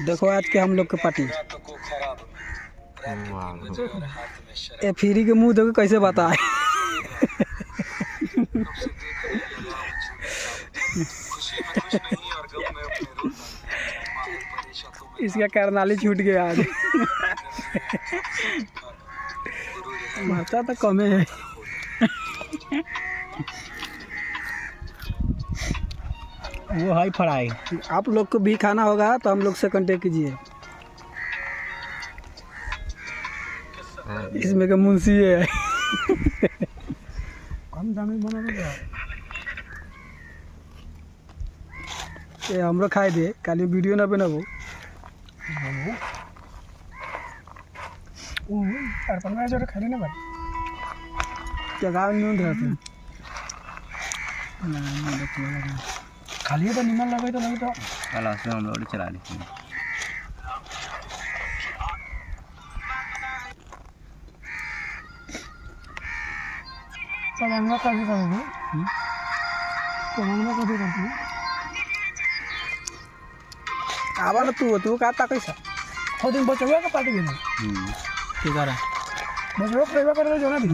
देखो आज के हम लोग के पार्टी ये फ्री के मुंह देखो कैसे बताए। इसका करनाली छूट गया आज। मरता तो कम है। वो हाई फ्राई। आप लोग को भी खाना होगा तो हम लोग से कांटेक्ट कीजिए। इसमें का मुंशी है। कम दाम में बना देगा। ये हमरा खाई दे काली वीडियो ना बनाबो। और 15 जोड़े खाली ना भाई। क्या गाँव में नहीं रहते। खाली तो निमन लगे तो नहीं तो कल से हम लोग चला लेते हैं। पलंगा कैसे करोगे? पलंगा कैसे करते हैं? आवा ना तू कहता कैसा खुद दिन बचवा का पार्टी के ना ठीक है बचवा प्रेमा कर जो ना भी